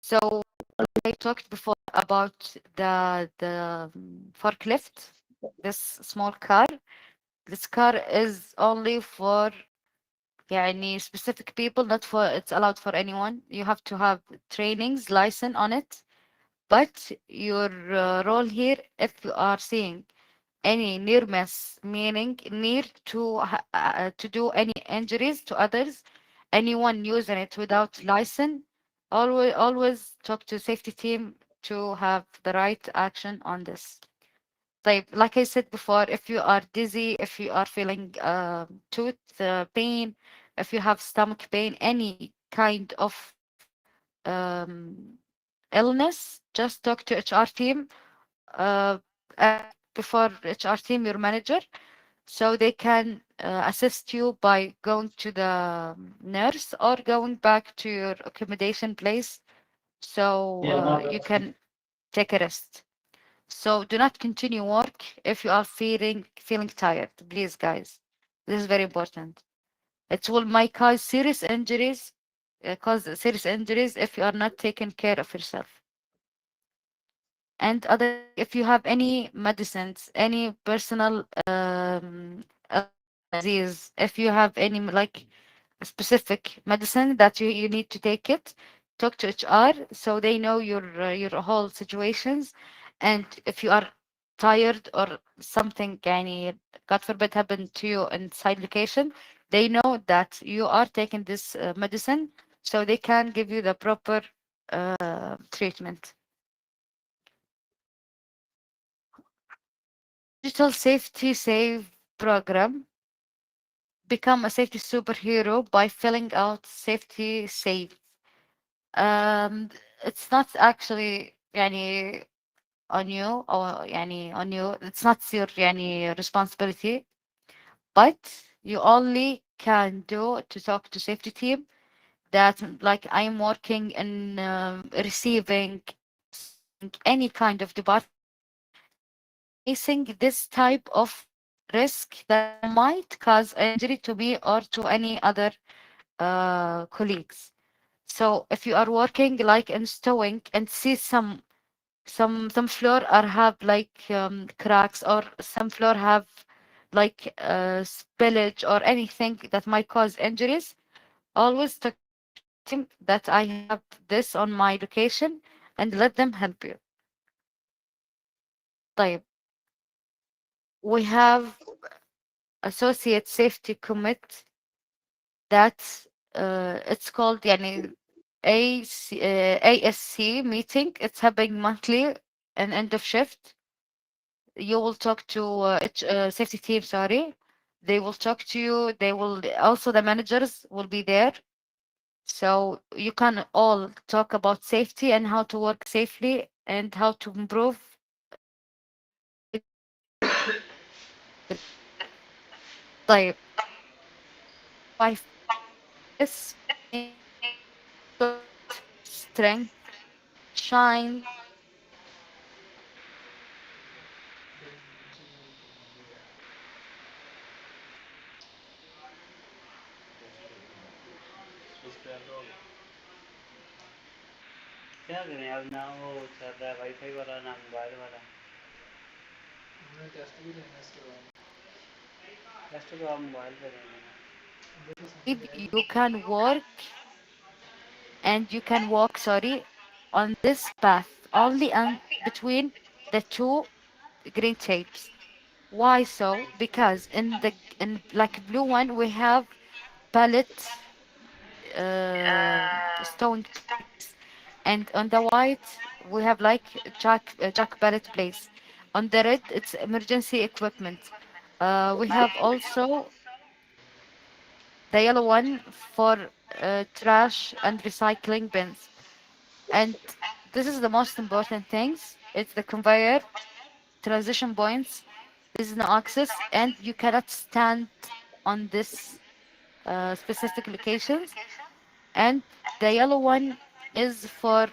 So I talked before about the forklift, this small car. This car is only for يعني specific people, not for it's allowed for anyone. You have to have trainings license on it. But your role here, if you are seeing any near miss, meaning near to to do any injuries to others, anyone using it without license, always talk to safety team to have the right action on this. Like I said before, if you are dizzy, if you are feeling tooth pain, if you have stomach pain, any kind of illness, just talk to HR team. Ask before HR team, your manager, so they can assist you by going to the nurse or going back to your accommodation place, so you can take a rest. So do not continue work if you are feeling tired. Please, guys, this is very important. It will might cause serious injuries, if you are not taking care of yourself. And other thing, if you have any medicines, any personal disease, if you have any like specific medicine that you need to take it, talk to HR so they know your whole situations. And if you are tired or something, يعني, God forbid, happened to you inside location, they know that you are taking this medicine, so they can give you the proper treatment. Digital safety save program. Become a safety superhero by filling out safety save. Um, it's not actually يعني on you, or يعني on you. It's not your يعني responsibility, but you only can do to talk to safety team that like I'm working in receiving, servicing, any kind of department, and I'm facing this type of risk that might cause injury to me or to any other colleagues. So if you are working like in stowing and see some floor are have like cracks, or some floor have like spillage or anything that might cause injuries, always talk to safety team that I have this on my location and let them help you. طيب, we have associate safety commit that it's called يعني ASC meeting. It's happening monthly and end of shift. You will talk to safety team, sorry. They will talk to you. They will also, the managers will be there. So you can all talk about safety and how to work safely and how to improve طيب, by this strength shine. क्या करें अब, ना वो चल रहा है wifi वाला ना मोबाइल वाला। टेस्ट तो आप मोबाइल पे देंगे। You can work and you can walk, sorry, on this path only and between the two green shapes. Why so? Because in like blue one we have palette stone place, and on the white we have like jack palette place. On the red it's emergency equipment. We have also the yellow one for trash and recycling bins. And this is the most important things. It's the conveyor, transition points. There is no access, and you cannot stand on this specific locations. And the yellow one is for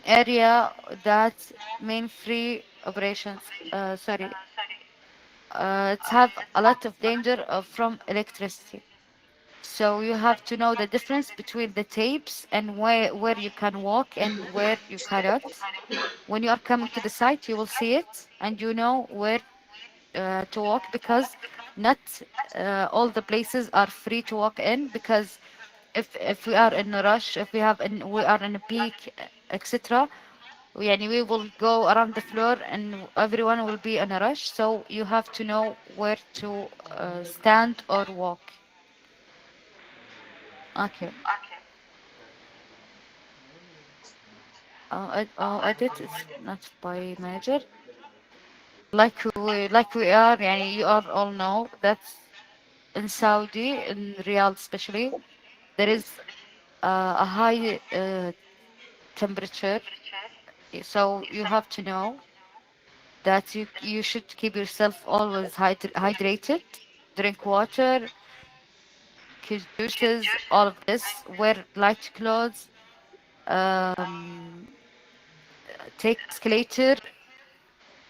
area that main free operations. Sorry, it's have a lot of danger from electricity. So you have to know the difference between the tapes and where you can walk and where you cannot. When you are coming to the site, you will see it and you know where to walk, because not all the places are free to walk in, because if we are in a rush, if we are in a peak, etc. يعني we will go around the floor and everyone will be in a rush, so you have to know where to stand or walk. Okay. Edit is not by manager. Like we are, يعني you are all know that in Saudi, in Riyadh especially, there is a high temperature. So you have to know that you should keep yourself always hydrated, drink water, take juices, all of this, wear light clothes, um, take escalator,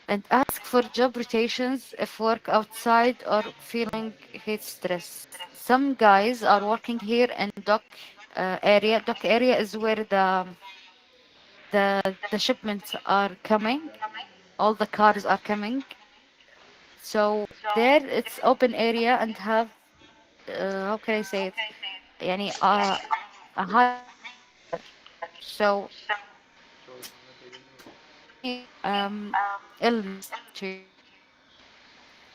and ask for job rotations if work outside or feeling heat stress. Some guys are working here in dock area. Dock area is where the shipments are coming. All the cars are coming. So there it's open area and have how can I say it? يعني a high temperature. So if you feel any illness to yourself,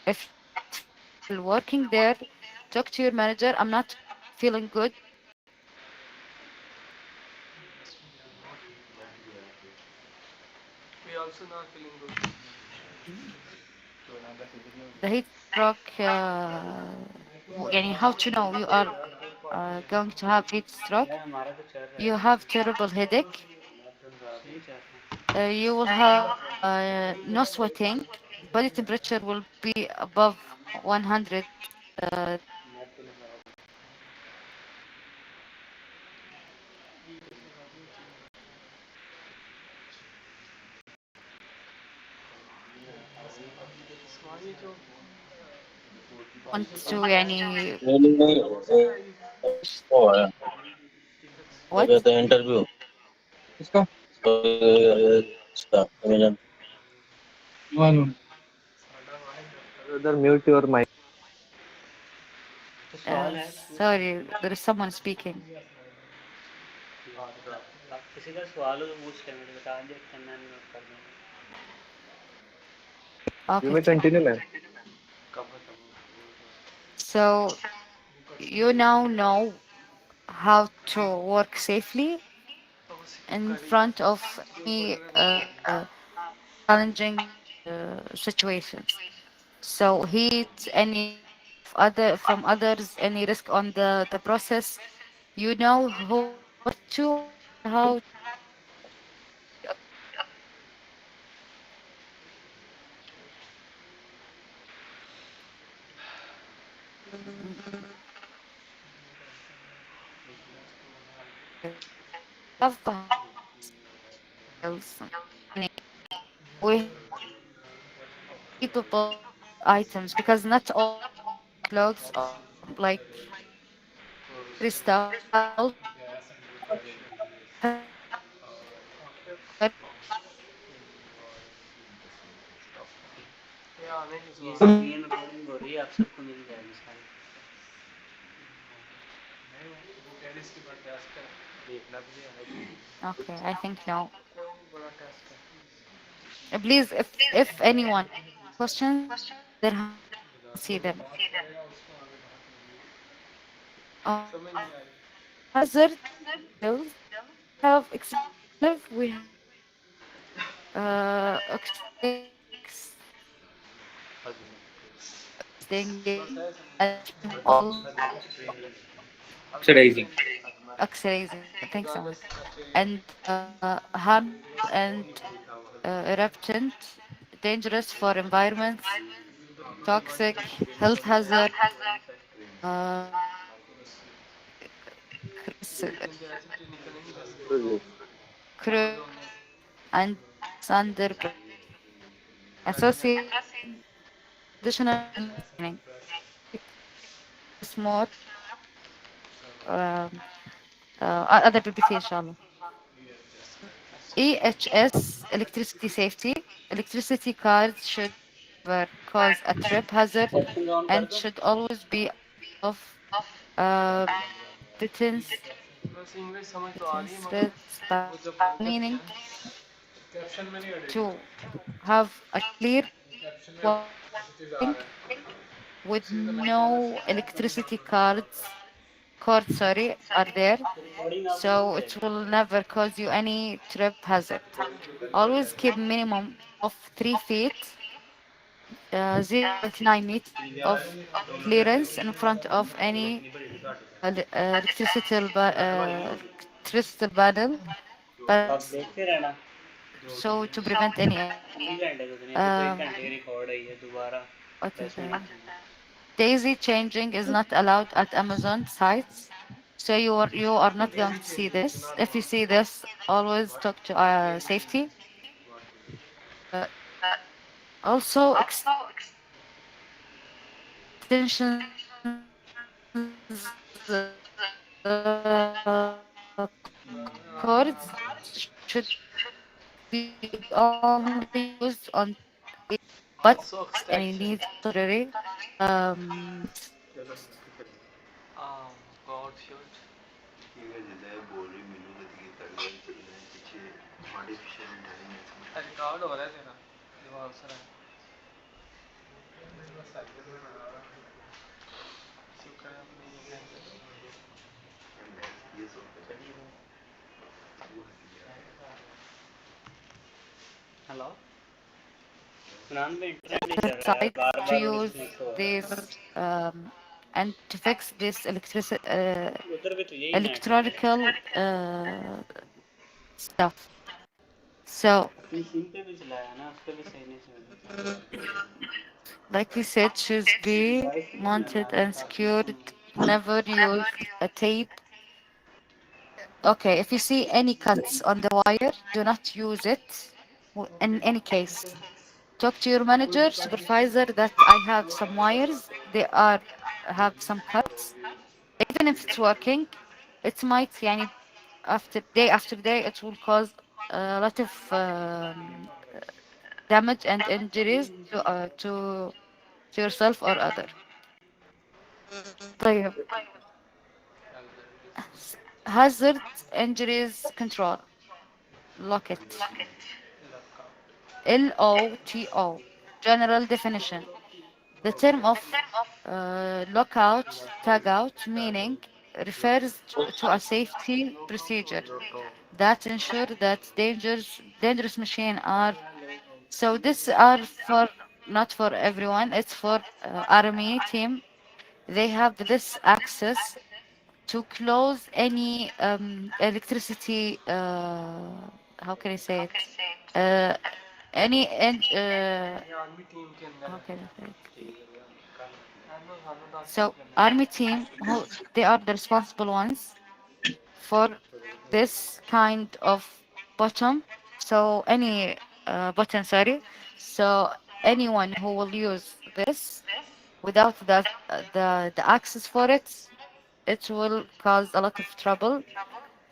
if you don't feel well working there, talk to your manager. I'm not feeling good. We also not feeling good. The heat stroke. يعني how to know you are going to have heat stroke? यार हमारा तो चल रहा You है have terrible headache. नहीं चल रहा You will have no sweating. Body temperature will be above 100. Uh, اسمعي जो want to يعني नहीं वो है क्या what? कहते हैं इंटरव्यू इसका इसका अमेजन मालूम उधर म्यूट योर माइक तो सवाल है Sorry, there is someone speaking. आप किसी का सवाल हो तो पूछ ले मुझे बता दे करना नहीं नोट कर दूँगा यू Okay. में continue ma'am So you now know how to work safely तो उसी को in करी front of जो any बोलेगा ना challenging situations. So heat, any risk of other from others, any risk on the process, you know who to talk to and how to be we have skills. يعني we have three people items, because not all clothes are like very stuff. We have also helmet, wear ये आने की ये सवाल screen recording हो रही है आप सबको मिल जाएगी सारी नहीं वो कह रही इसके बाद टेस्ट है देखना भी है okay, I think no. कोई बड़ा टेस्ट है Please, if anyone have any questions, raise their hand so I can see them. बात करेगा उसको आगे बात होगी समझ नहीं आई Hazard materials. We have explosive. We have बस oxidizing है समझ and all अभी oxidizing oxidizing. Thanks so much. Australia And harmful and eruptant, dangerous for environments, toxic, health hazard, uh, मुझे ऐसी ट्रेनिंग करेंगे जैसे crew, अमेजोन में and under pressure. Associated additional training. Like, small. other PPT inshallah. Yes, correct. That's it. EHS, electricity safety. Electricity cards should never cause a trip hazard option on कर and दो should always be of uh, pittance, बस English समझ तो आ रही है pittance मगर rates, वो जब वो करते meaning हैं कैप्शन में नहीं अड़ेगी to have a clear caption में wiring मैसेजेस आ रहे हैं with see the next one is no electricity cards, sorry, are there. Recording आप लोगों So की it है will never cause you any trip hazard. Always keep minimum of 3 feet, 0.9 meters of clearance in front of any electricity panel, आप but देखते रहना so to prevent any accident. 3 घंटे तो नहीं अभी तो 1 घंटे की Um, रिकॉर्ड है ये दोबारा what is 10 मिनट there? की Daisy changing is not allowed at Amazon sites. So you are not going to see this. If you see this, always talk to safety. Also, cords should be only used on but so any extraction needs temporary. God shoot record हो रहा है तेरा दिमाग से रहा शुक्र है अपने ये कैंसिल हेलो सुनान में इंटरनेट नहीं चल रहा यार sites बार to बार वो use डिस्कनेक्ट हो रहा this and to fix this है उधर भी तो यही नेट है electrical stuff. So, अपनी सिम पे भी चलाया ना उस पे भी सही नहीं चल like we said, should be wifi पे चलाना mounted आपके and साथ में secured. Never use a tape. Okay, if you see any cuts on the wire, do not use it in any case. Talk to your manager, supervisor that I have some wires, they are have some cuts. Even if it's working, it might يعني after day it will cause a lot of damage and injuries to yourself or other. طيب. Hazard injuries control. Lock it. LOTO. General definition. The term of lockout, tagout meaning refers to a safety procedure that ensure that dangerous machine are. So this are for not for everyone. It's for army team. They have this access to close any electricity. How can I say it? Uh, any and ये army team के अंदर how है can I say it? ठीक है भैया hello hello दास So के अंदर army team who they are the responsible ones for this kind of button. So any button, sorry. So anyone who will use this without the access for it, it will cause a lot of trouble.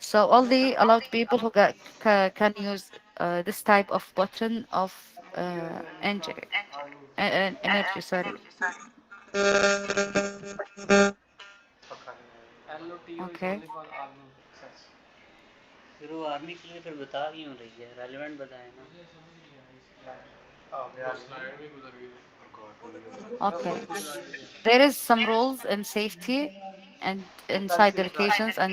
So only allowed people who can use this type of button of injury, army energy. Sorry. पका नहीं LOTO is Okay. only for army access फिर वो army के लिए फिर बता क्यों रही है रेलिवेंट बताए ना मुझे समझ नहीं आई इसलिए मेरा स्लाइड भी गुजर गई सब Okay. कुछ गुजरा ही There is some rules in safety and वो कल inside से the start locations and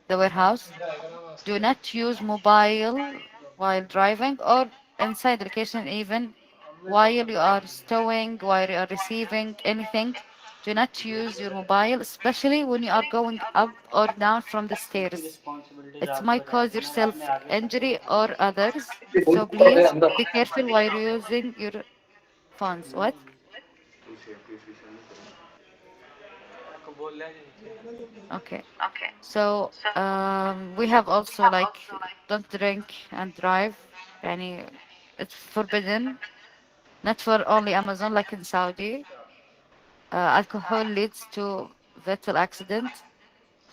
the warehouse. जाएगा ना Do वास्ते not use mobile while driving or inside the location even हमने while कब you तक are stowing, while you are receiving anything. Do not use your mobile, especially when you are going up or down from the उनकी stairs. Responsibilities It आपको might cause बताते हैं ना आपने yourself आगे सबको injury बताना or है others. So please be careful while using your phones. What? आपको बोल लिया जी नीचे Okay. So we have also like don't drink and drive. Yani it's forbidden. Not for only Amazon, like in Saudi. Alcohol leads to fatal accident.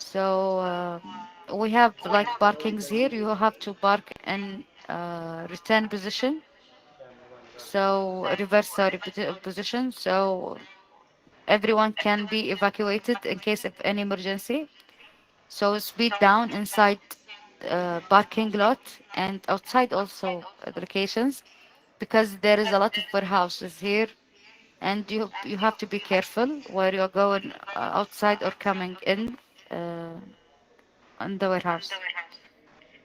So we have like parkings here. You have to park in return position. So reverse sorry position. So everyone can be evacuated in case of any emergency. So speed down inside parking lot and outside also the locations because there is a lot of warehouses here and you have to be careful where you're going outside or coming in uh, on the warehouse.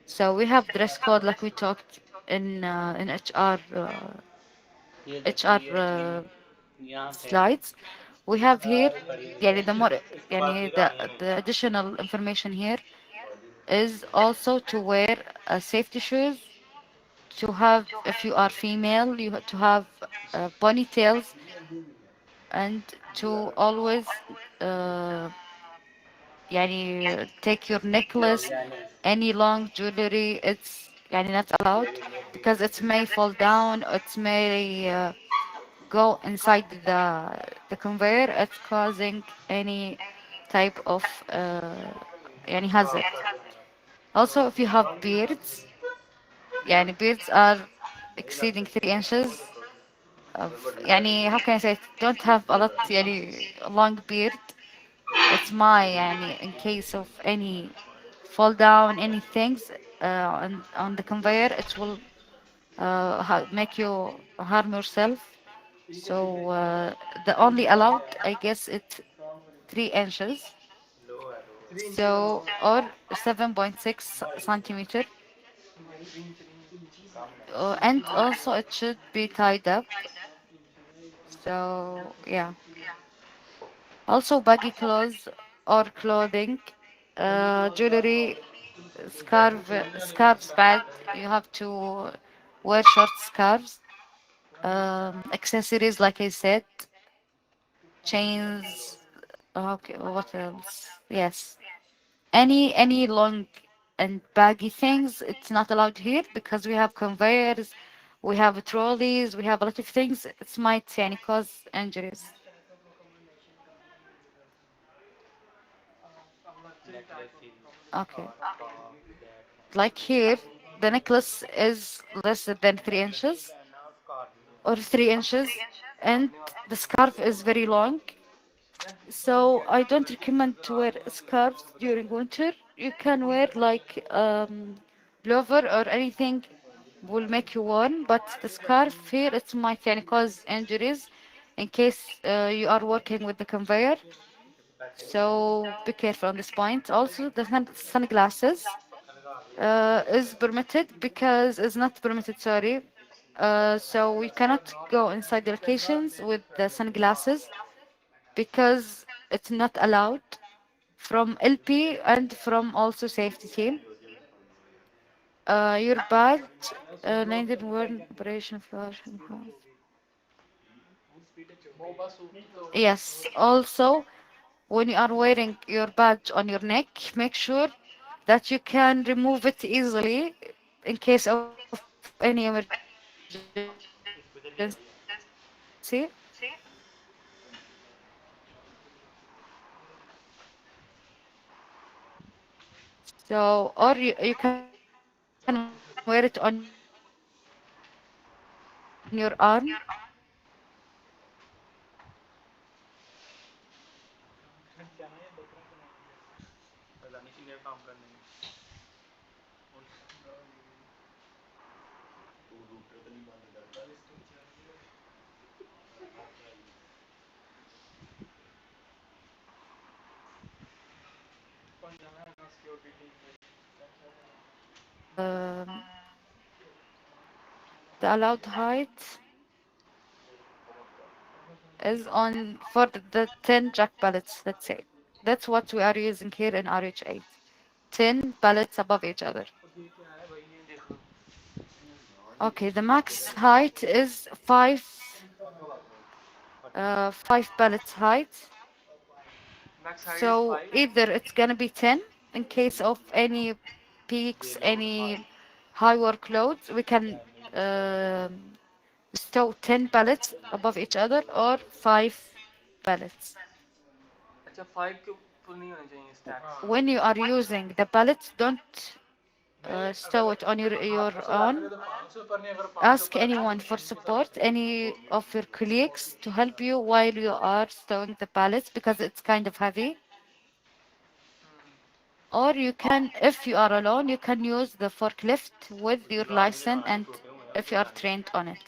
So we have dress code like we talked in ये HR देखिए ये यहाँ से slides. We have here खड़ी हुई يعني है the more इसके बाद يعني सीधा आगे the निकलना है additional information here is also to wear safety shoes, to have if you are female you have to have ponytails and to always uh, يعني take your ये हो necklace गया नहीं any long jewelry it's يعني not allowed because it may fall down it may go inside the conveyor it's causing any type of يعني hazard. Also if you have beards يعني beards are exceeding 3 inches of يعني how can I say it? Don't have a lot يعني long beard. It's my يعني in case of any fall down any things on the conveyor it will make you harm yourself. So the only allowed I guess it's 3 inches. So or 7.6 centimeter. And also it should be tied up. So yeah. Also baggy clothes or clothing, jewelry, scarves bad. You have to wear short scarves. Accessories like I said, chains. Okay, what else? Yes. Any long and baggy things, it's not allowed here because we have conveyors, we have trolleys, we have a lot of things. It might يعني, cause injuries. necklace Okay. top that Like here, the necklace is less than 3 inches or 3 inches, and the scarf is very long. So I don't recommend to wear scarves during winter. You can wear like pullover or anything will make you warm, but the scarf here it might can cause injuries in case you are working with the conveyor. So be careful on this point. Also, the sunglasses is permitted because it's not permitted. Sorry. So we cannot go inside the locations with the sunglasses because it's not allowed from LP and from also safety team. Your badge, landed one operation flash. Yes. Also, when you are wearing your badge on your neck, make sure that you can remove it easily in case of any emergency. So, or you can wear it on your arm. The allowed height is on for the 10 jack pallets, let's say. That's what we are using here in RH8. 10 pallets above each other. Okay, the max height is 5 pallets height. So either it's gonna be 10 in case of any peaks, any high workloads, we can stow 10 pallets above each other or 5 pallets. full नहीं होने चाहिए stacks. when you are using the pallets, don't नहीं stow अगर it on हाथ your में से lock own. करें तो 500 पर नहीं, अगर 500 Ask पर रखें anyone तो for मशीन के साथ support, any वो of your colleagues to help you while you are stowing the pallets because it's kind of heavy. Or you can, if you are alone, you can use the forklift with your license and if you are trained on it.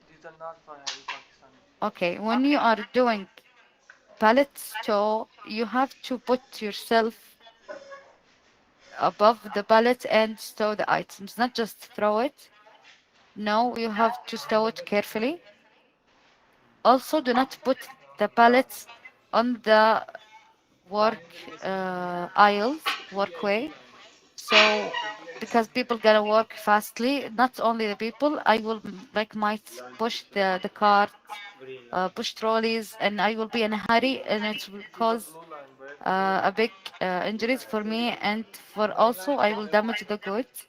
these are not for heavy Pakistani. Okay, when you are doing pallet stow, you have to put yourself above the pallet and stow the items, not just throw it. No, you have to stow it carefully. Also, do not put the pallets on the work aisles, workway. So, because people gonna work fastly, not only the people, I will like might push the cart, push trolleys, and I will be in a hurry, and it will Use the cause blue line, right? a big injuries for me, and for also I will damage the goods.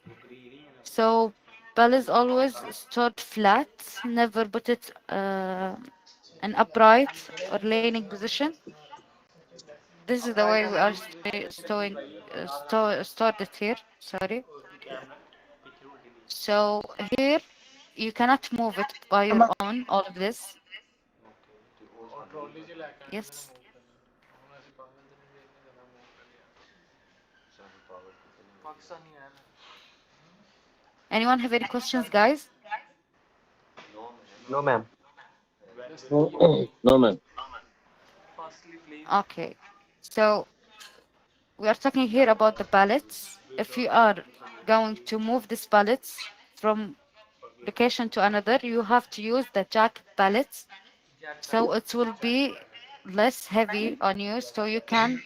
So, pallets always stored flat, never put it an upright or leaning position. This is the Upright way and we are lean. stowing, stored it here. Sorry. So here you cannot move it by your own. All of this, और trolley से लेके आने से ना yes. Move करना हम ऐसे पागल तो नहीं देखने देना मूव कर लिया पाकिस्तानी है ना Anyone have any questions, guys? No, ma'am. just No, keep no, ma'am. fastly please. Okay. So we are talking here about the pallets. If you are going to move these pallets from location to another, you have to use the jack pallets. Jack So pallets. it will be less heavy on you, so you can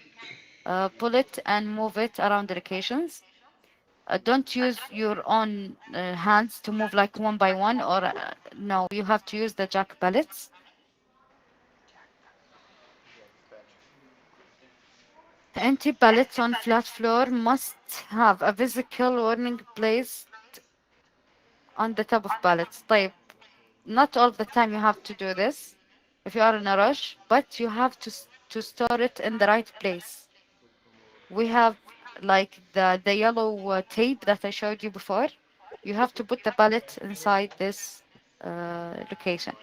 pull it and move it around the locations. Don't use your own hands to move like one by one, or no, you have to use the jack pallets. Empty pallets on flat floor must have a physical warning placed on the top of pallets. طيب, not all the time you have to do this if you are in a rush, but you have to store it in the right place. We have like the yellow tape that I showed you before. You have to put the pallet inside this location.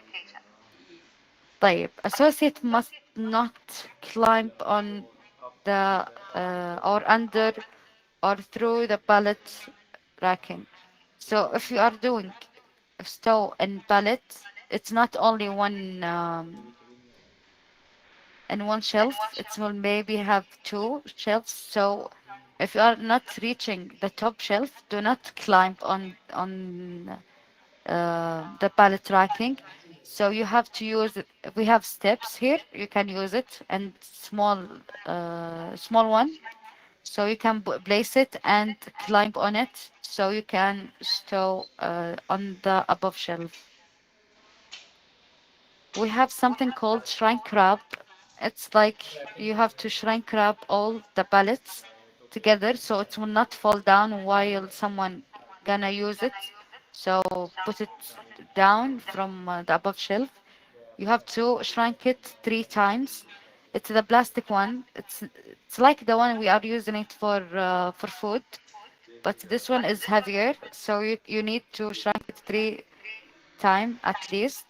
طيب, associate must not climb on the or under or through the pallet racking. So if you are doing stow and pallet, it's not only one in one shelf. It will maybe have two shelves. So if you are not reaching the top shelf, do not climb on the pallet racking. So you have to use it. We have steps here. You can use it and small one. So you can place it and climb on it. So you can stow on the above shelf. We have something called shrink wrap. It's like you have to shrink wrap all the pallets together so it will not fall down while someone gonna use it. So put it down from the above shelf. You have to shrink it 3 times. It's the plastic one. It's like the one we are using it for food, but this one is heavier. So you need to shrink it 3 times at least.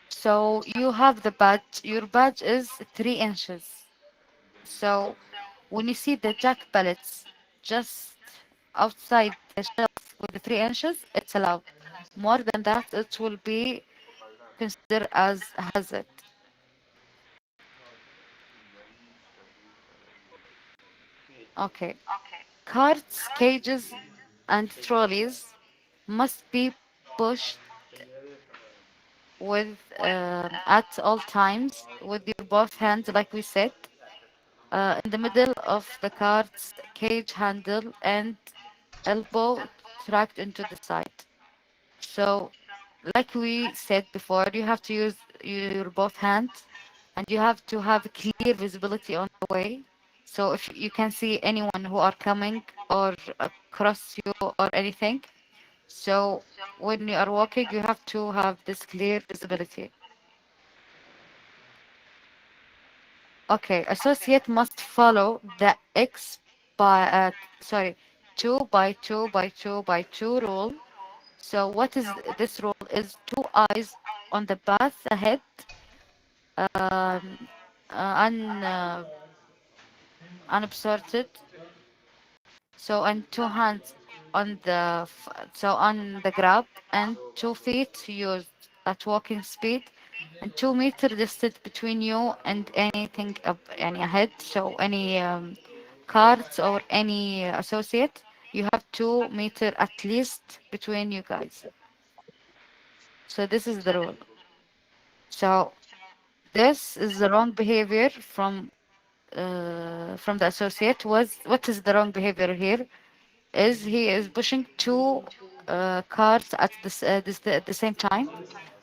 So you have the badge. Your badge is 3 inches. So when you see the jack pellets just outside the shelf with the 3 inches, it's allowed. More than that, it will be considered as a hazard. Okay. Carts, cages, and trolleys must be pushed with at all times with your both hands, like we said, in the middle of the cart's cage handle and elbow tracked into the side. So, like we said before, you have to use your both hands and you have to have clear visibility on the way. So, if you can see anyone who are coming or across you or anything. So, when you are walking, you have to have this clear visibility. Okay, associate must follow the X by sorry 2 by 2 by 2 by 2 rule. So what is this rule? Is two eyes on the path ahead, um, un unobstructed. So and two hands on the on the grab, and 2 feet used at walking speed, and 2 meter distance between you and anything up any ahead. So any cards or any associate, you have 2 meter at least between you guys. So this is the rule. So this is the wrong behavior from the associate. Was what is the wrong behavior here? Is he is pushing two cars at the same time.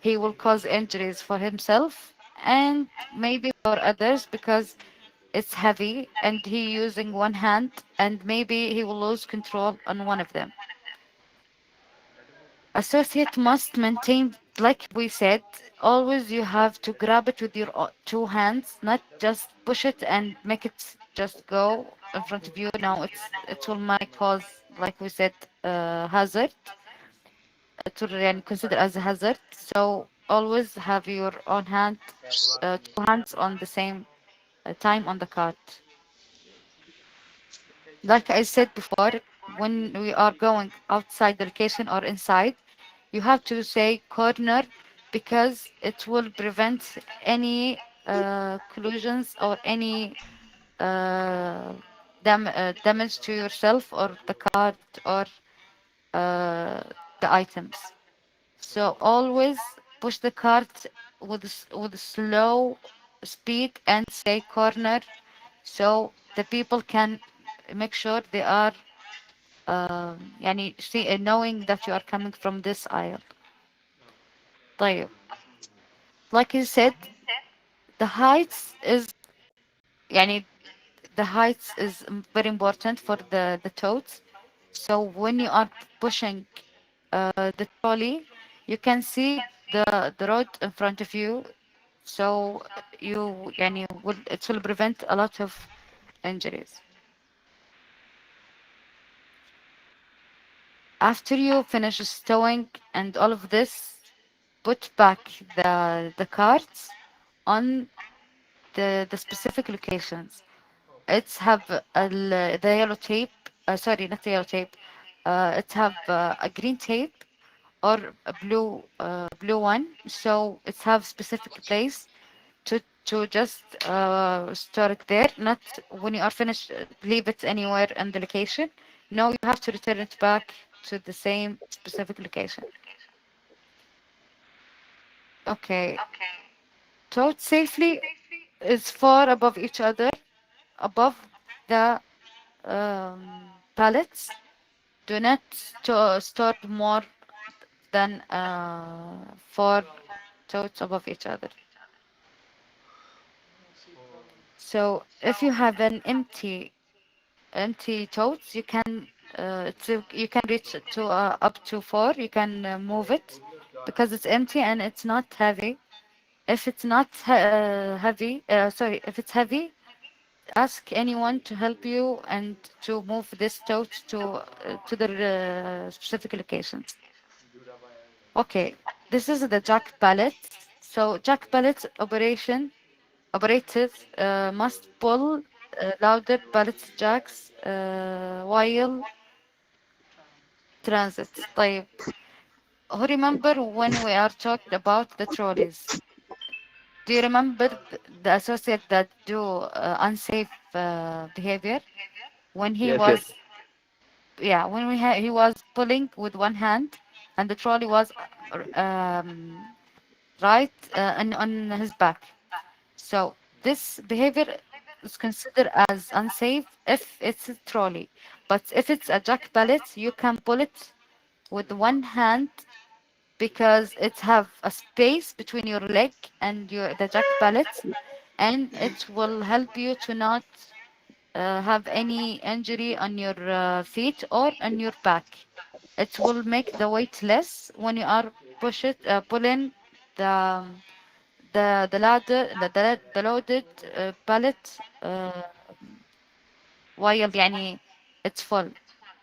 He will cause injuries for himself and maybe for others because it's heavy and he using one hand, and maybe he will lose control on one of them. Associate must maintain, like we said, always you have to grab it with your 2 hands, not just push it and make it just go in front of you. No, it will might cause, like we said, hazard. To يعني consider as a hazard. So always have your own hand, 2 hands on the same time on the card. Like I said before, when we are going outside the location or inside, you have to say corner because it will prevent any collisions or any uh, damage to yourself or the card or uh, the items. So always push the cart with slow speed and say corner, so the people can make sure they are يعني knowing that you are coming from this aisle. طيب, like you said, the heights is يعني the heights is very important for the totes. So when you are pushing the trolley, you can see the road in front of you. So you يعني will it will prevent a lot of injuries. After you finish stowing and all of this, put back the carts on the specific locations. It's have the yellow tape. Sorry, not the yellow tape. It have a green tape or a blue one. So it's have specific place to just store it there. Not when you are finished, leave it anywhere in the location. No, you have to return it back to the same specific location. Okay. Tote safely is far above each other, above the pallets. Do not store more than 4 totes above each other. So if you have an empty totes, you can you can reach to up to 4. You can move it because it's empty and it's not heavy. If it's not heavy, sorry, if it's heavy, ask anyone to help you and to move this tote to the specific locations. Okay, this is the jack pallet. So jack pallet operators must pull louder pallet jacks while transit. طيب, who remember when we are talking about the trolleys? Do you remember the associate that do unsafe behavior when he Yes, yes. was yeah when he was pulling with one hand and the trolley was right on his back. So this behavior is considered as unsafe if it's a trolley. But if it's a jack pallet, you can pull it with one hand because it have a space between your leg and the jack pallet, and it will help you to not have any injury on your feet or on your back. It will make the weight less when you are pulling the the loaded pallet while يعني it's full.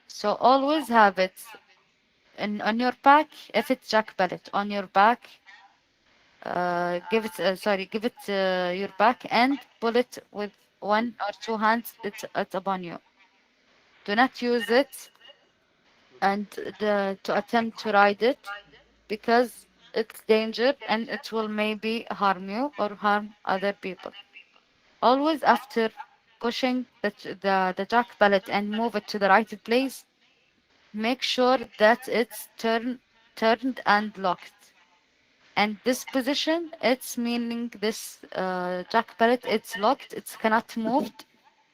So always have it on your back. If it's jack pallet on your back, give it your back and pull it with one or two hands. It's upon you. Do not use it and to attempt to ride it because it's danger and it will maybe harm you or harm other people. Always after pushing the jack pallet and move it to the right place, make sure that it's turned and locked. And this position, it's meaning this jack pallet, it's locked, it's cannot moved.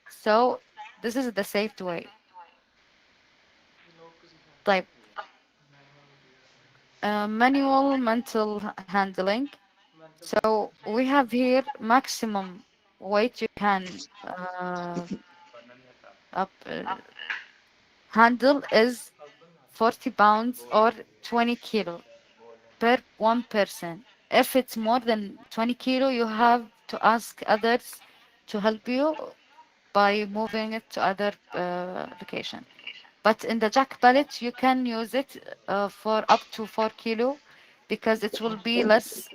So this is the safe way. low position. Type Manual gear, like manual mental handling. mental So we have here maximum weight you can up handle is 40 pounds or 20 kilo per one person. If it's more than 20 kilo, you have to ask others to help you by moving it to other location. But in the jack pallet, you can use it for up to 4 kilo because it will be less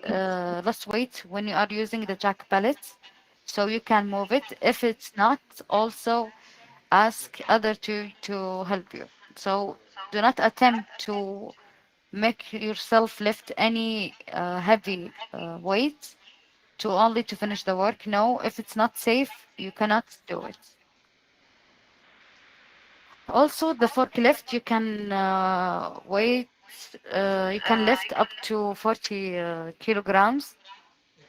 weight when you are using the jack pallet. So you can move it. If it's not, also ask other to help you. So do not attempt to make yourself lift any heavy weight to only to finish the work. No, if it's not safe, you cannot do it. Also, the forklift you can you can lift up to 40 kilograms.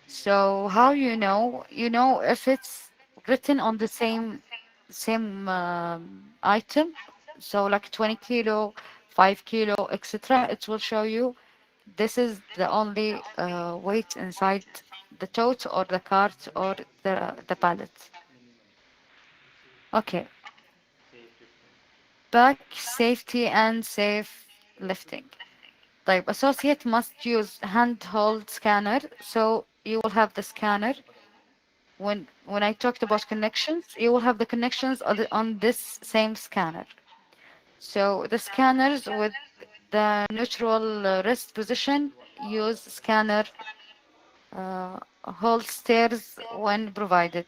So how you know? You know if it's written on the same item. So like 20 kilo, 5 kilo, etc. It will show you this is the only weight inside the tote or the cart or the pallet. Okay, back safety and safe lifting. طيب associate must use handheld scanner. So you will have the scanner. When I talked about connections, you will have the connections on this same scanner. So the scanners with the neutral wrist position use scanner hold stairs when provided.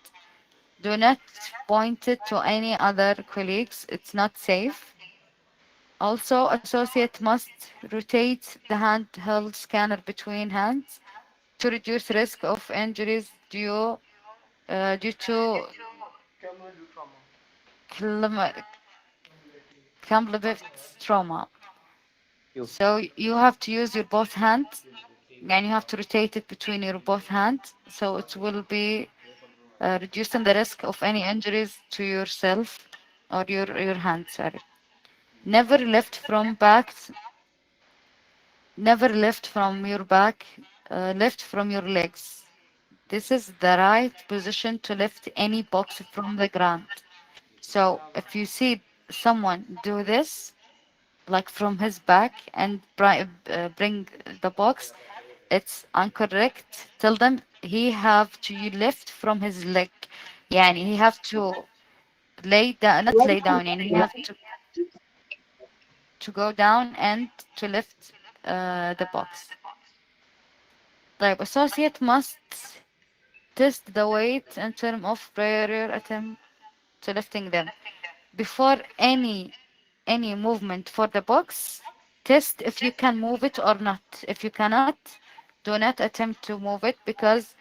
Do not point it to any other colleagues. It's not safe. Also, associate must rotate the handheld scanner between hands to reduce risk of injuries due to cumulative trauma. clim- Cumulative. cumulative trauma. So you have to use your both hands and you have to rotate it between your both hands so it will be reducing the risk of any injuries to yourself or your hand. Sorry. Never lift from back. Never lift from your back. Lift from your legs. This is the right position to lift any box from the ground. So if you see someone do this, like from his back and bring the box, it's incorrect. Tell them he have to lift from his leg. يعني he have to lay down, not lay down, يعني he have to go down and to lift the box. طيب associate must test the weight in terms of prior attempt to lifting them. Before any movement for the box, test if you can move it or not. If you cannot, do not attempt to move it because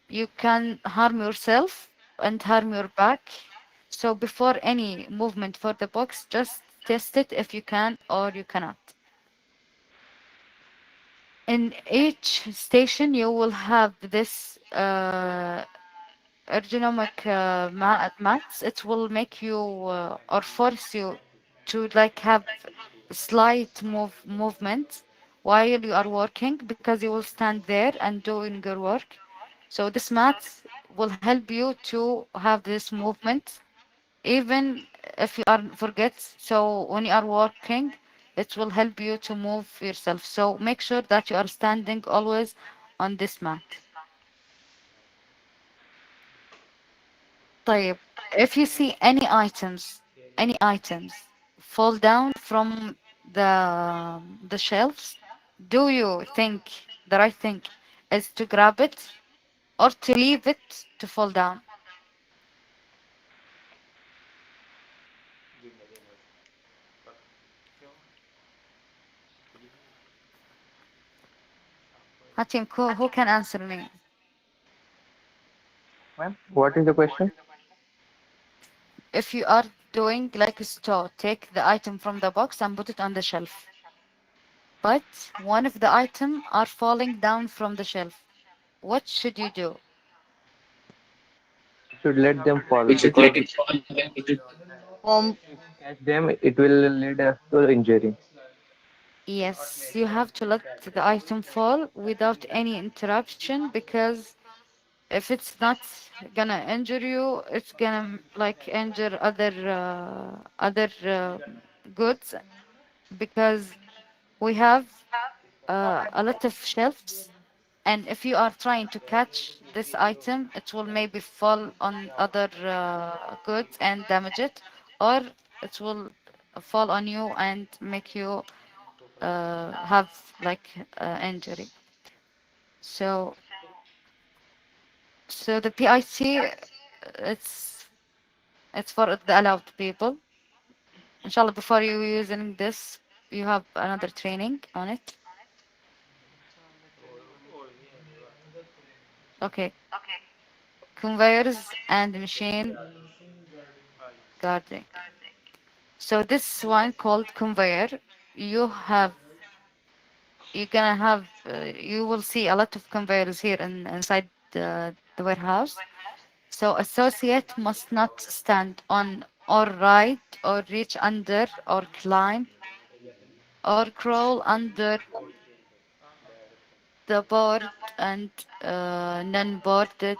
you can harm yourself and harm your back. So before any movement for the box, just test it if you can or you cannot. In each station, you will have this ergonomic mats. It will make you or force you to like have slight movement while you are working because you will stand there and doing your work. So this mat will help you to have this movement even if you are forget. So when you are working, it will help you to move yourself. So make sure that you are standing always on this mat. طيب, if you see any items fall down from the shelves, do you think the right thing is to grab it or to leave it to fall down? Hatim, who can answer me? Ma'am, what is the question? If you are doing like a store, take the item from the box and put it on the shelf. But one of the item are falling down from the shelf. What should you do? Should let them fall We should because let it fall. Then we should if catch them, it will lead us to injury. Yes, you have to let the item fall without any interruption, because if it's not gonna injure you, it's gonna like injure other goods, because we have a lot of shelves, and if you are trying to catch this item, it will maybe fall on other goods and damage it, or it will fall on you and make you have like injury. So, so the PIT, it's it's for the allowed people. Inshallah, before you using this, you have another training on it. Okay, conveyors and machine guarding. So this one called conveyor, you have you're gonna have you will see a lot of conveyors here inside the warehouse. So associate must not stand on or ride or reach under or climb or crawl under the board and non-boarded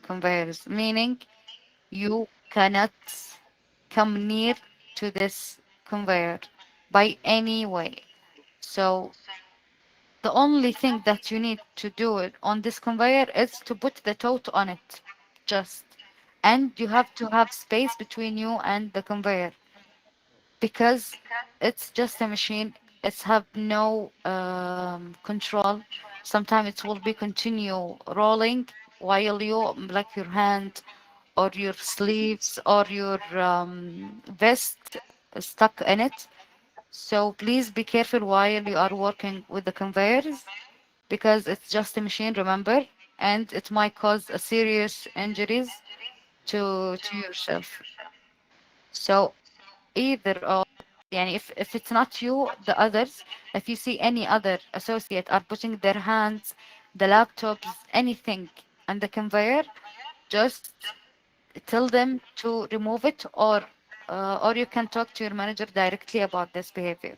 conveyors, meaning you cannot come near to this conveyor by any way. So the only thing that you need to do it on this conveyor is to put the tote on it, just. And you have to have space between you and the conveyor, because it's just a machine. It's have no control. Sometimes it will be continue rolling while you like your hand or your sleeves or your vest stuck in it. So please be careful while you are working with the conveyors, because it's just a machine, remember, and it might cause a serious injuries to yourself. So either or, yani if it's not you, the others, if you see any other associate are putting their hands, the laptops, anything on the conveyor, just tell them to remove it, or you can talk to your manager directly about this behavior.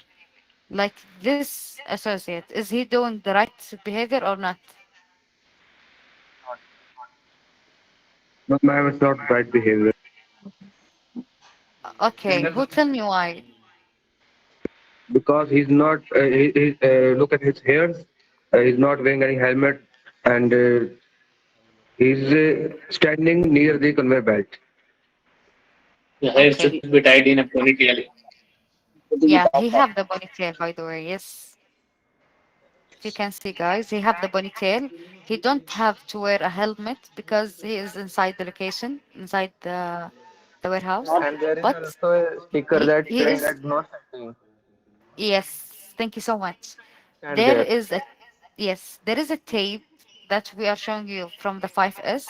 Like this associate, is he doing the right behavior or not? No, ma'am, it's not right behavior Okay, who tell me why? because he's not. Look at his hair. He's not wearing any helmet, and he's standing near the conveyor belt. the hair Okay, should be tied in a ponytail. yeah, he have the ponytail, by the way. Yes, if you can see, guys, he have the ponytail. He don't have to wear a helmet because he is inside the location, inside the warehouse. And there is But also a sticker he that he saying is, that no standing. yes. Thank you so much. Stand There there. is a Yes, there is a tape that we are showing you from the 5S.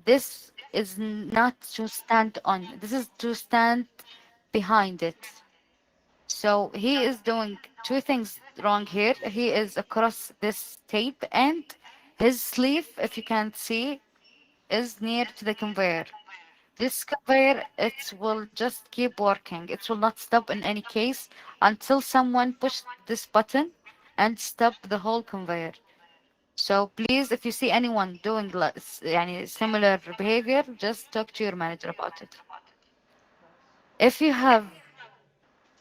This is not to stand on. This is to stand behind it. So he is doing two things wrong here. He is across this tape, and his sleeve, if you can't see, is near to the conveyor. This conveyor, it will just keep working. It will not stop in any case until someone push this button and stop the whole conveyor. So please, if you see anyone doing يعني similar behavior, just talk to your manager about it. If you have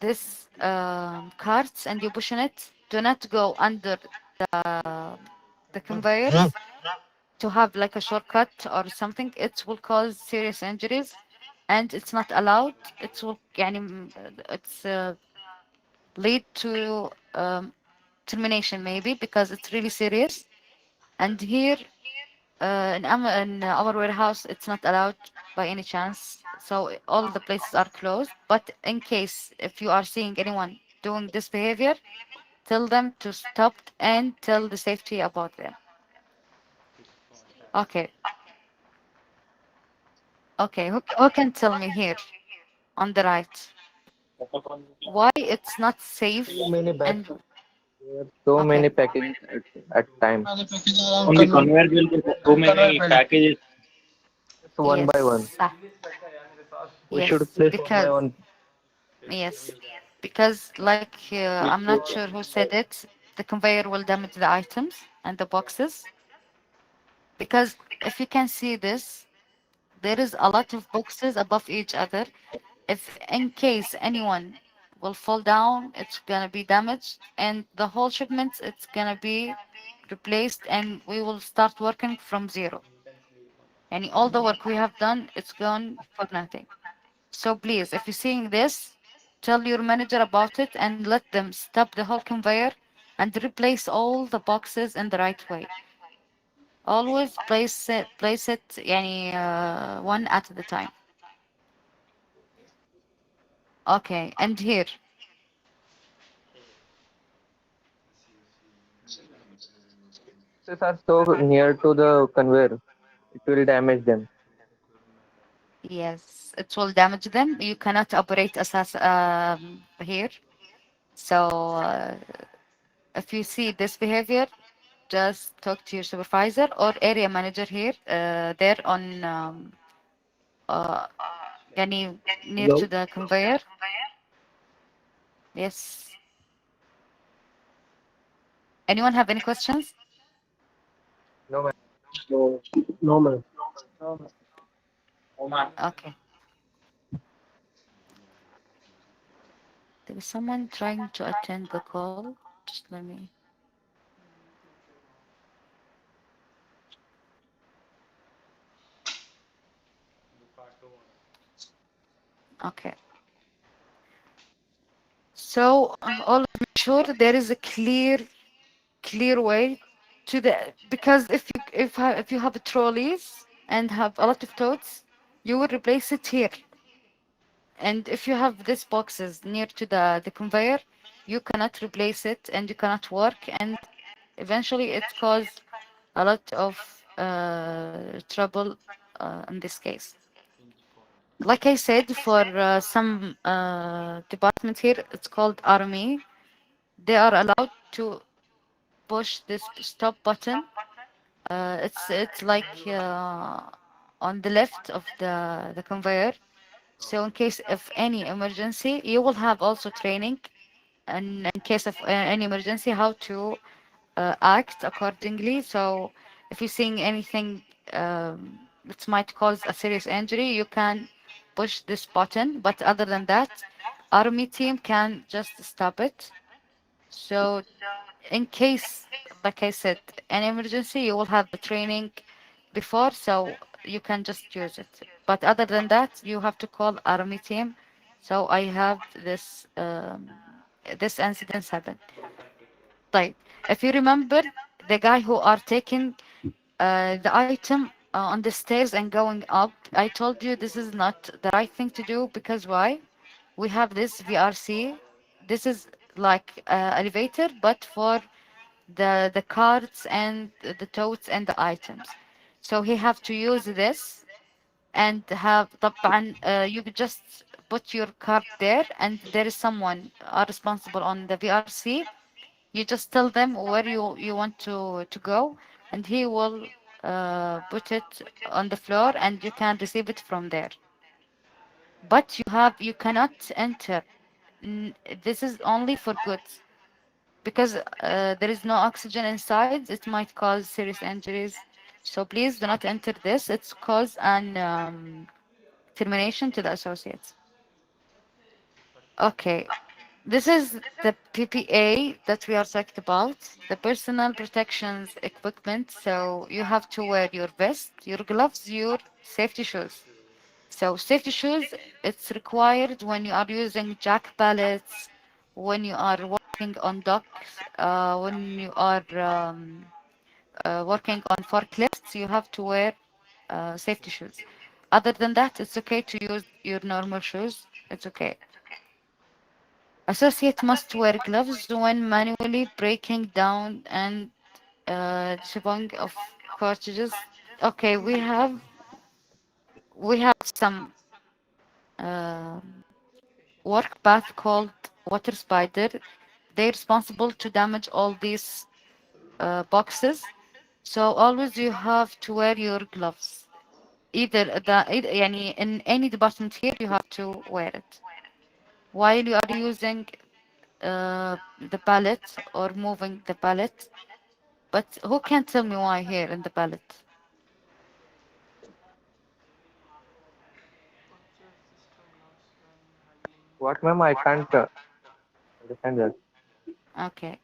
this carts and you push on it, do not go under the conveyors. to have like a shortcut or something, it will cause serious injuries, and it's not allowed. It will يعني, it's lead to termination maybe because it's really serious. And here in our warehouse, it's not allowed by any chance. So all the places are closed. But in case if you are seeing anyone doing this behavior, tell them to stop and tell the safety about them. Okay. Okay. Who can tell me here on the right why it's not Too safe? many bags. And There are so okay. many packages at time. On the conveyor belt, there are so many packages. It's one by one. Yes. We should Yes. place one by Because one. yes. Because like I'm not sure who said it. The conveyor will damage the items and the boxes. Because if you can see this, there is a lot of boxes above each other. If in case anyone will fall down, it's gonna be damaged, and the whole shipment it's gonna be replaced, and we will start working from zero. And all the work we have done, it's gone for nothing. So please, if you're seeing this, tell your manager about it and let them stop the whole conveyor and replace all the boxes in the right way. Always place it يعني, one at a time. Okay, and here. Boxes are so near to the conveyor, it will damage them. Yes, it will damage them. You cannot operate assas here. So if you see this behavior, just talk to your supervisor or area manager here. There on uh, يعني near to Hello. the conveyor. Yes. Anyone have any questions? No, ma'am. No, no, ma'am. Okay. There is someone trying to attend the call. Just let me. Okay. So always make sure there is a clear way to the, because if you have trolleys and have a lot of totes, you will replace it here. And if you have these boxes near to the conveyor, you cannot replace it and you cannot work, and eventually it cause a lot of trouble in this case. Like I said, for some department here, it's called army. They are allowed to push this stop button. It's like on the left of the conveyor. So in case of any emergency, you will have also training, and in case of any emergency, how to act accordingly. So if you're seeing anything that might cause a serious injury, you can push this button. But other than that, army team can just stop it. So in case, like I said, an emergency, you will have the training before, so you can just use it. But other than that, you have to call army team. So I have this incident happen. Like, if you remember the guy who are taking the item on the stairs and going up, I told you this is not the right thing to do because why? We have this VRC. This is like elevator, but for the cards and the totes and the items. So he have to use this and have طبعا you just put your card there, and there is someone responsible on the VRC. You just tell them where you want to go, and he will put it on the floor, and you can receive it from there. But you cannot enter. This is only for goods because there is no oxygen inside. It might cause serious injuries. So please do not enter this. It's cause an termination to the associates. Okay. This is the PPA that we are talking about, the personal protections equipment. So you have to wear your vest, your gloves, your safety shoes. So safety shoes, it's required when you are using jack pallets, when you are working on docks, when you are working on forklifts, you have to wear safety shoes. Other than that, it's okay to use your normal shoes. It's okay. Associate must wear gloves when manually breaking down and shipping of cartridges. Okay, we have some work path called water spider. They're responsible to damage all these boxes. So always you have to wear your gloves. يعني in any department here you have to wear it while you are using the pallet or moving the pallet. But who can tell me why here in the pallet? What, ma'am? I can't understand that. Okay.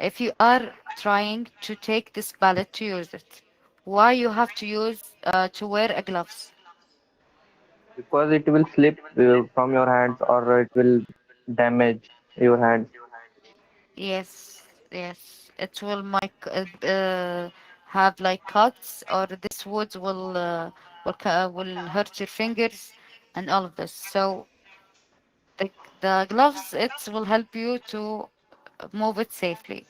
If you are trying to take this pallet to use it, why you have to use to wear a gloves? Because it will slip from your hands or it will damage your hands. Yes, yes. It will make have like cuts, or this wood will hurt your fingers and all of this. So the the gloves, it will help you to move it safely.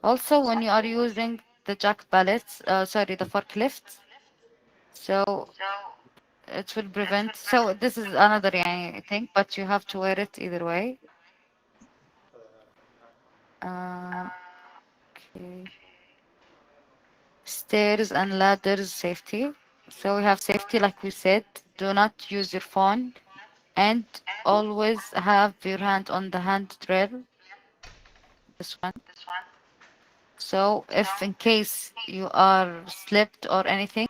Also, when you are using the jack pallets, sorry, the forklift, so it will prevent. So this is another thing, but you have to wear it either way. Uh, okay. Stairs and ladders safety. So we have safety, like we said. Do not use your phone, and always have your hand on the handrail. This one. So if in case you are slipped or anything,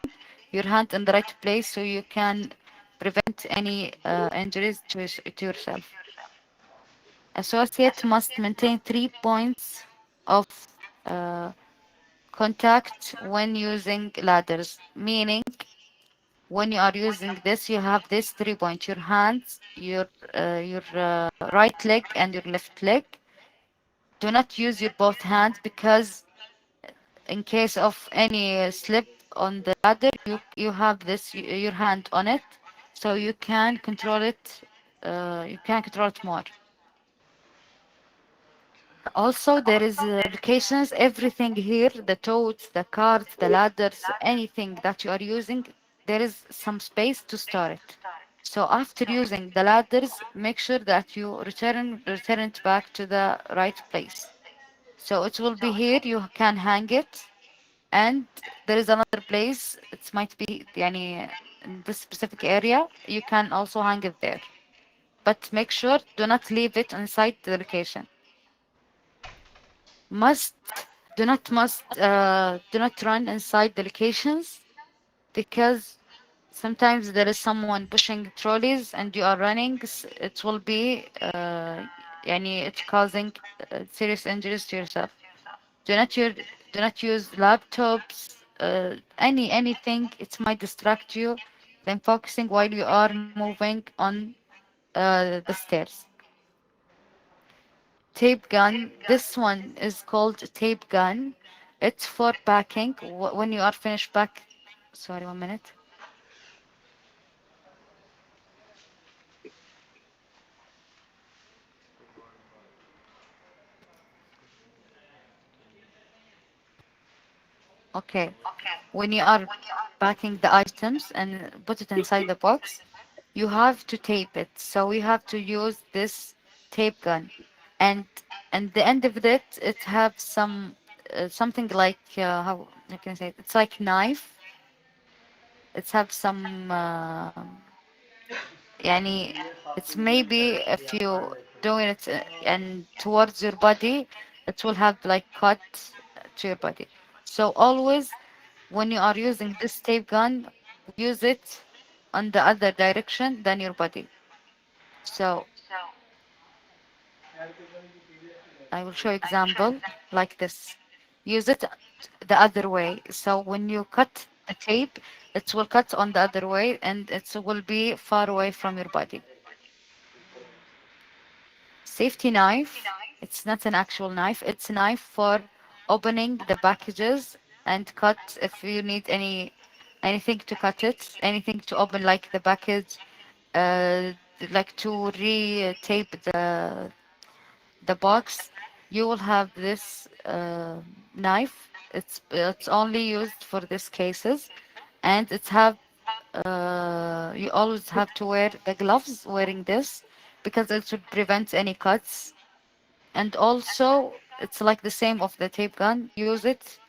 your hand in the right place so you can prevent any injuries to yourself. Associate must maintain 3 points of uh, contact when using ladders, meaning when you are using this, you have this 3 points: your hands, your right leg, and your left leg. Do not use your both hands because in case of any slip on the ladder, you have your hand on it, so you can control it. You can control it more. Also, there is locations. Everything here, the totes, the carts, the ladders, anything that you are using, there is some space to store it. So after using the ladders, make sure that you return it back to the right place. So it will be here. You can hang it, and there is another place. It might be يعني, in this specific area. You can also hang it there, but make sure do not leave it inside the location. Must do not run inside the locations because sometimes there is someone pushing trolleys and you are running. It will be يعني it's causing serious injuries to yourself. Do not use laptops, anything. It might distract you than focusing while you are moving on the stairs. Tape gun. This one is called tape gun. It's for packing. When you are finished pack. Sorry, 1 minute. Okay. When you are packing the items and put it inside the box, you have to tape it. So we have to use this tape gun, and the end of it, it have something like how can I say it? It's like knife. It's have some يعني it's maybe if you doing it and towards your body, it will have like cut to your body. So always when you are using this tape gun, use it on the other direction than your body. So I will show example like this. Use it the other way. So when you cut the tape, it will cut on the other way and it will be far away from your body. Safety knife. It's not an actual knife. It's a knife for opening the packages and cut if you need anything to cut it, anything to open like the package, uh, like to re-tape the box. You will have this knife. It's only used for these cases, and it's have you always have to wear the gloves wearing this because it should prevent any cuts. And also, it's like the same of the tape gun. Use it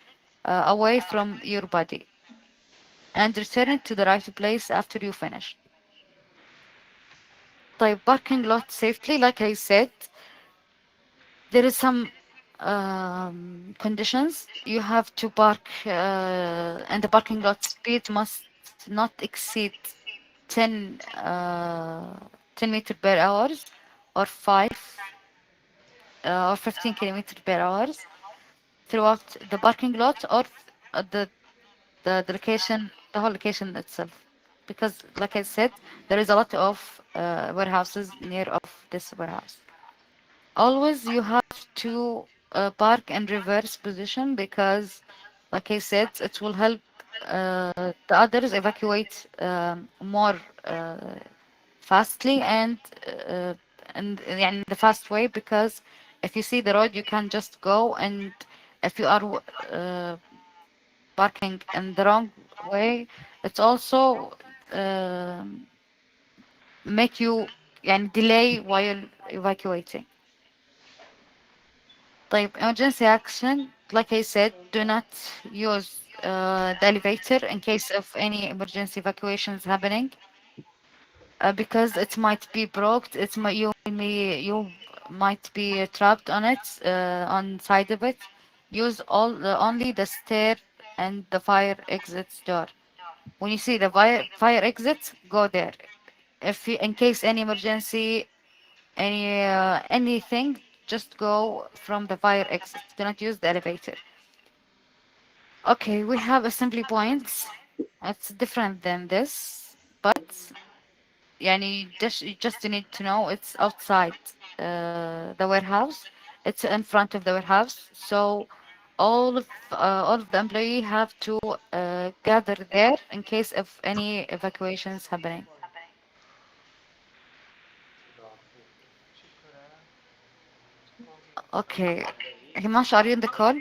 away from your body and return it to the right place after you finish. طيب parking lot safely, like I said, there is some conditions. You have to park, and the parking lot speed must not exceed 10, 10 meter per hours or 5 or 15 kilometer per hours throughout the parking lot or the location, the whole location itself. Because, like I said, there is a lot of warehouses near of this warehouse. Always you have to park in reverse position because, like I said, it will help the others evacuate more fastly uh, and in the fast way because if you see the road you can just go, and if you are parking in the wrong way it's also make you يعني delay while evacuating. طيب emergency action, like I said, do not use the elevator in case of any emergency evacuations happening because it might be broke. You might be trapped on it on side of it. Use only the stair and the fire exit door. When you see the fire exit, go there. If you, in case any emergency, anything, just go from the fire exit. Do not use the elevator. Okay, we have assembly points. It's different than this, but يعني you just need to know it's outside the warehouse. It's in front of the warehouse, so all of the employee have to gather there in case of any evacuations happening. Okay, Himash, are you in the call?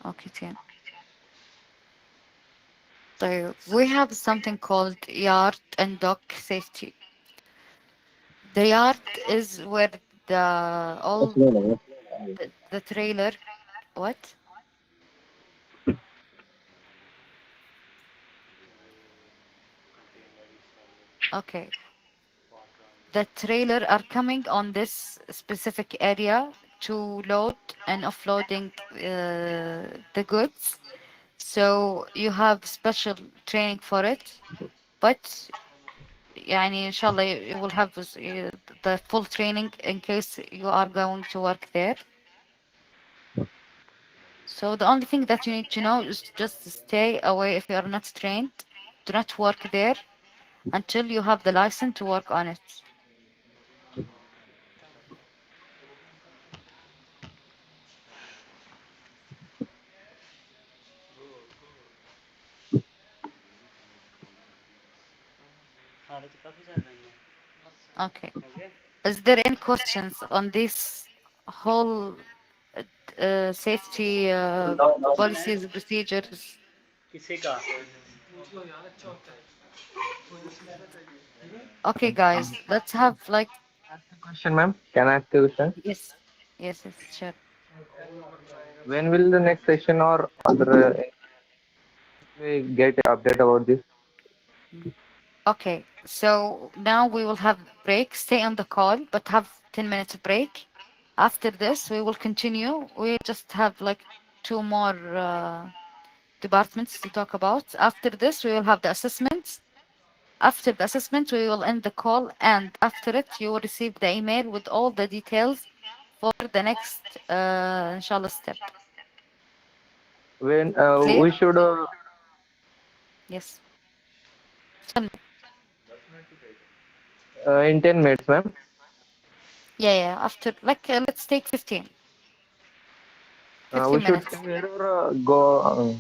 Okay, Tian. So we have something called yard and dock safety. The yard is where all the trailer. What? Okay. The trailer are coming on this specific area to load and offloading the goods. So you have special training for it, but يعني إن شاء الله you will have the full training in case you are going to work there. So the only thing that you need to know is just stay away if you are not trained. Do not work there until you have the license to work on it. हालत तो काफी ज्यादा ही है Okay. Okay Is there any questions on this whole safety question है policies, procedures? किसी का Okay, guys, let's have like Ask a question, ma'am. Can I ask a question? yes, yes, yes, sure. When will the next session or other we get update about this? Mm. Okay, so now we will have break. Stay on the call, but have 10 minutes break. After this, we will continue. We just have like two more departments to talk about. After this, we will have the assessments. After the assessment, we will end the call, and after it, you will receive the email with all the details for the next, inshallah, step. When Clear? we should Yes. Tell me. in 10 minutes, ma'am. Yeah, yeah. After, like, let's take 15. We 15 should minutes. stay here or go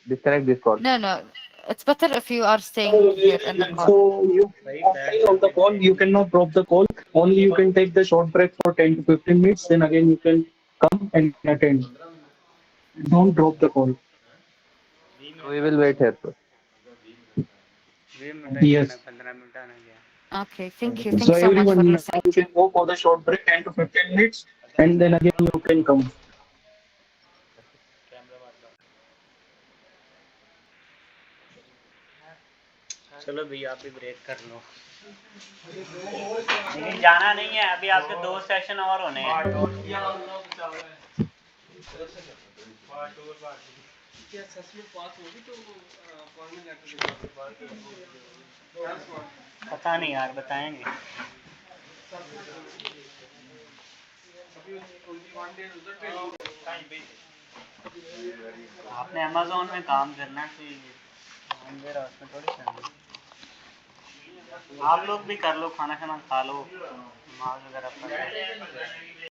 disconnect this call. No, no. It's better if you are staying here in the call. So you भाई stay बैठ on the जाते call. थे You cannot drop the call. Only you can take the short break for 10 to 15 minutes. Then again you can come and attend. Don't drop the call. 20 We minute will wait here, sir. 20 minute ही करना Yes. 15 minute आना गया Okay, thank you. So Thanks so much for everyone now listening. you can go for the short break 10 to 15 minutes and then again you can come. चलो भैया आप भी break कर लो लेकिन जाना नहीं है अभी आपके 2 सेशन और होने हैं पता नहीं यार बताएंगे आपने अमेज़न में काम करना चाहिए उसमें थोड़ी करना आप लोग भी कर लो खाना खाना खा लो नमाज वगैरह पढ़ लो